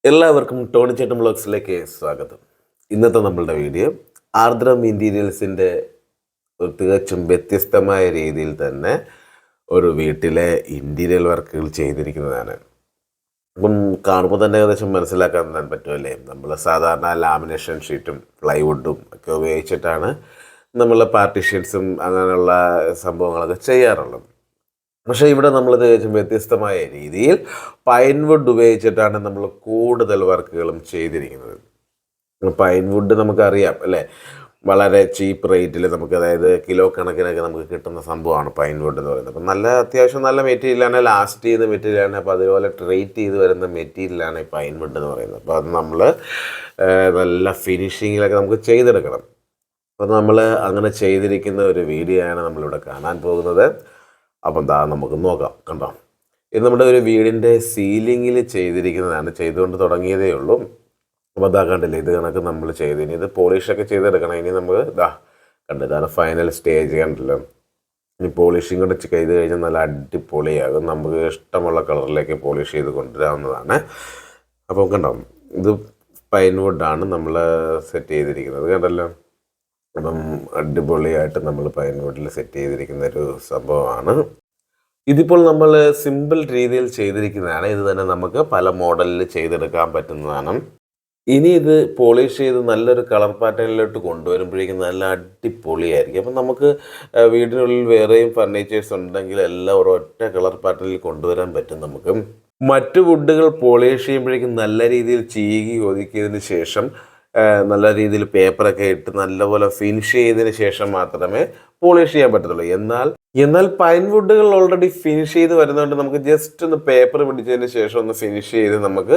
എല്ലാവർക്കും ടോണി ചേട്ടൻ ബ്ലോഗ്സിലേക്ക് സ്വാഗതം. ഇന്നത്തെ നമ്മളുടെ വീഡിയോ ആർദ്രം ഇൻറ്റീരിയൽസിൻ്റെ ഒരു തികച്ചും വ്യത്യസ്തമായ രീതിയിൽ തന്നെ ഒരു വീട്ടിലെ ഇൻറ്റീരിയൽ വർക്കുകൾ ചെയ്തിരിക്കുന്നതാണ്. അപ്പം കാണുമ്പോൾ തന്നെ ഏകദേശം മനസ്സിലാക്കാൻ പറ്റുമല്ലേ, നമ്മൾ സാധാരണ ലാമിനേഷൻ ഷീറ്റും പ്ലൈവുഡും ഒക്കെ ഉപയോഗിച്ചിട്ടാണ് നമ്മൾ പാർട്ടീഷ്യൻസും അങ്ങനെയുള്ള സംഭവങ്ങളൊക്കെ ചെയ്യാറുള്ളത്. പക്ഷേ ഇവിടെ നമ്മൾ തികച്ചും വ്യത്യസ്തമായ രീതിയിൽ പൈൻവുഡ് ഉപയോഗിച്ചിട്ടാണ് നമ്മൾ കൂടുതൽ വർക്കുകളും ചെയ്തിരിക്കുന്നത്. പൈൻവുഡ് നമുക്കറിയാം അല്ലേ, വളരെ ചീപ്പ് റേറ്റിൽ നമുക്ക്, അതായത് കിലോ കണക്കിനൊക്കെ നമുക്ക് കിട്ടുന്ന സംഭവമാണ് പൈൻവുഡ് എന്ന് പറയുന്നത്. അപ്പം അത്യാവശ്യം നല്ല മെറ്റീരിയലാണ്, ലാസ്റ്റ് ചെയ്യുന്ന മെറ്റീരിയലാണ്. അപ്പോൾ അതുപോലെ ട്രീറ്റ് ചെയ്ത് വരുന്ന മെറ്റീരിയലാണ് ഈ പൈൻവുഡ് എന്ന് പറയുന്നത്. അപ്പോൾ അത് നമ്മൾ നല്ല ഫിനിഷിങ്ങിലൊക്കെ നമുക്ക് ചെയ്തെടുക്കണം. അപ്പോൾ നമ്മൾ അങ്ങനെ ചെയ്തിരിക്കുന്ന ഒരു വീഡിയോ ആണ് നമ്മളിവിടെ കാണാൻ പോകുന്നത്. അപ്പം എന്താ നമുക്ക് നോക്കാം. കണ്ടോ, ഇത് നമ്മുടെ ഒരു വീടിൻ്റെ സീലിങ്ങിൽ ചെയ്തിരിക്കുന്നതാണ്, ചെയ്തുകൊണ്ട് തുടങ്ങിയതേ ഉള്ളൂ. അപ്പോൾ അതാ കണ്ടില്ലേ, ഇത് കണക്ക് നമ്മൾ ചെയ്ത് ഇനി ഇത് പോളിഷൊക്കെ ചെയ്തെടുക്കണം. ഇനി നമുക്ക് ഇതാണ് ഫൈനൽ സ്റ്റേജ്. കണ്ടല്ലോ, ഇനി പോളിഷിങ് കൂടെ ചെയ്ത് കഴിഞ്ഞാൽ നല്ല അടിപൊളിയാകും. നമുക്ക് ഇഷ്ടമുള്ള കളറിലേക്ക് പോളിഷ് ചെയ്ത് കൊണ്ടുവരാവുന്നതാണ്. അപ്പോൾ കണ്ടോ, ഇത് പൈൻവുഡാണ് നമ്മൾ സെറ്റ് ചെയ്തിരിക്കുന്നത്. കണ്ടല്ലോ, അപ്പം അടിപൊളിയായിട്ട് നമ്മൾ പൈൻവുഡിൽ സെറ്റ് ചെയ്തിരിക്കുന്ന ഒരു സംഭവമാണ്. ഇതിപ്പോൾ നമ്മൾ സിമ്പിൾ രീതിയിൽ ചെയ്തിരിക്കുന്നതാണ്. ഇത് തന്നെ നമുക്ക് പല മോഡലിൽ ചെയ്തെടുക്കാൻ പറ്റുന്നതാണ്. ഇനി ഇത് പോളിഷ് ചെയ്ത് നല്ലൊരു കളർ പാറ്റേണിലോട്ട് കൊണ്ടുവരുമ്പോഴേക്കും നല്ല അടിപൊളിയായിരിക്കും. അപ്പം നമുക്ക് വീടിനുള്ളിൽ വേറെയും ഫർണിച്ചേഴ്സ് ഉണ്ടെങ്കിൽ എല്ലാം ഒരൊറ്റ കളർ പാറ്റേണിൽ കൊണ്ടുവരാൻ പറ്റും. നമുക്ക് മറ്റു വുഡുകൾ പോളിഷ് ചെയ്യുമ്പോഴേക്കും നല്ല രീതിയിൽ ചീകി ഒതുക്കിയതിന് ശേഷം നല്ല രീതിയിൽ പേപ്പറൊക്കെ ഇട്ട് നല്ലപോലെ ഫിനിഷ് ചെയ്തതിന് ശേഷം മാത്രമേ പോളിഷ് ചെയ്യാൻ പറ്റത്തുള്ളൂ. എന്നാൽ പൈൻവുഡുകൾ ഓൾറെഡി ഫിനിഷ് ചെയ്ത് വരുന്നതുകൊണ്ട് നമുക്ക് ജസ്റ്റ് ഒന്ന് പേപ്പർ പിടിച്ചതിന് ശേഷം ഒന്ന് ഫിനിഷ് ചെയ്ത് നമുക്ക്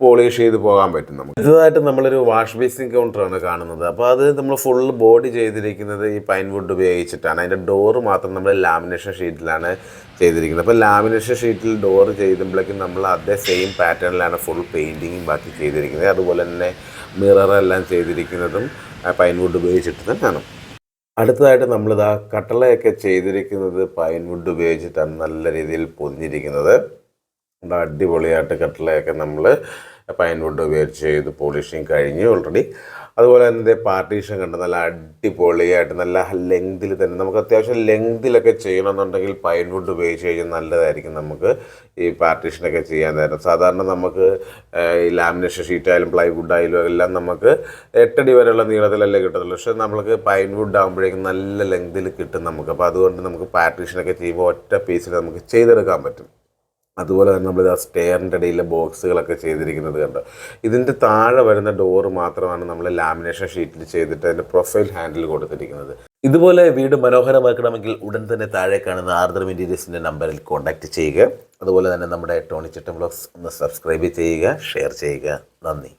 പോളിഷ് ചെയ്ത് പോകാൻ പറ്റും. നമുക്ക് ഇതായിട്ട് നമ്മളൊരു വാഷ് ബേസിൻ കൗണ്ടറാണ് കാണുന്നത്. അപ്പോൾ അത് നമ്മൾ ഫുൾ ബോഡി ചെയ്തിരിക്കുന്നത് ഈ പൈൻവുഡ് ഉപയോഗിച്ചിട്ടാണ്. അതിൻ്റെ ഡോറ് മാത്രം നമ്മൾ ലാമിനേഷൻ ഷീറ്റിലാണ് ചെയ്തിരിക്കുന്നത്. അപ്പോൾ ലാമിനേഷൻ ഷീറ്റിൽ ഡോറ് ചെയ്തുമ്പോഴേക്കും നമ്മൾ അതേ സെയിം പാറ്റേണിലാണ് ഫുൾ പെയിൻറ്റിങ്ങും ബാക്കി ചെയ്തിരിക്കുന്നത്. അതുപോലെ തന്നെ മിററെല്ലാം ചെയ്തിരിക്കുന്നതും പൈൻവുഡ് ഉപയോഗിച്ചിട്ട് തന്നെയാണ്. അടുത്തതായിട്ട് നമ്മളിതാ കട്ടളയൊക്കെ ചെയ്തിരിക്കുന്നത് പൈൻവുഡ് ഉപയോഗിച്ചിട്ടാണ് നല്ല രീതിയിൽ പൊതിഞ്ഞിരിക്കുന്നത്. അടിപൊളിയായിട്ട് കട്ടളയൊക്കെ നമ്മൾ പൈൻവുഡ് ഉപയോഗിച്ച് ചെയ്ത് പോളിഷിങ് കഴിഞ്ഞു ഓൾറെഡി. അതുപോലെ തന്നെ പാർട്ടീഷൻ കണ്ട് നല്ല അടിപൊളിയായിട്ട് നല്ല ലെങ്തിൽ തന്നെ, നമുക്ക് അത്യാവശ്യം ലെങ്തിലൊക്കെ ചെയ്യണമെന്നുണ്ടെങ്കിൽ പൈൻവുഡ് ഉപയോഗിച്ച് കഴിഞ്ഞാൽ നല്ലതായിരിക്കും. നമുക്ക് ഈ പാർട്ടീഷനൊക്കെ ചെയ്യാൻ നേരം സാധാരണ നമുക്ക് ഈ ലാമിനേഷൻ ഷീറ്റായാലും പ്ലൈവുഡ് ആയാലും എല്ലാം നമുക്ക് 8 അടി വരെയുള്ള നീളത്തിലല്ലേ കിട്ടത്തുള്ളൂ. പക്ഷേ നമ്മൾക്ക് പൈൻവുഡ് ആകുമ്പോഴേക്കും നല്ല ലെങ്തിൽ കിട്ടും നമുക്ക്. അപ്പോൾ അതുകൊണ്ട് നമുക്ക് പാർട്ടീഷനൊക്കെ ചെയ്യുമ്പോൾ ഒറ്റ പീസിൽ നമുക്ക് ചെയ്തെടുക്കാൻ പറ്റും. അതുപോലെ തന്നെ നമ്മൾ സ്റ്റെയറിൻ്റെ ഇടയിലെ ബോക്സുകളൊക്കെ ചെയ്തിരിക്കുന്നത് കണ്ടോ. ഇതിൻ്റെ താഴെ വരുന്ന ഡോറ് മാത്രമാണ് നമ്മൾ ലാമിനേഷൻ ഷീറ്റിൽ ചെയ്തിട്ട് അതിൻ്റെ പ്രൊഫൈൽ ഹാൻഡിൽ കൊടുത്തിരിക്കുന്നത്. ഇതുപോലെ വീട് മനോഹരമാക്കണമെങ്കിൽ ഉടൻ തന്നെ താഴെ കാണുന്ന ആർദ്രം ഇൻറ്റീരിയൽസിൻ്റെ നമ്പറിൽ കോൺടാക്റ്റ് ചെയ്യുക. അതുപോലെ തന്നെ നമ്മുടെ ടോണി ചേട്ടൻ ബ്ലോഗ്സ് ഒന്ന് സബ്സ്ക്രൈബ് ചെയ്യുക, ഷെയർ ചെയ്യുക. നന്ദി.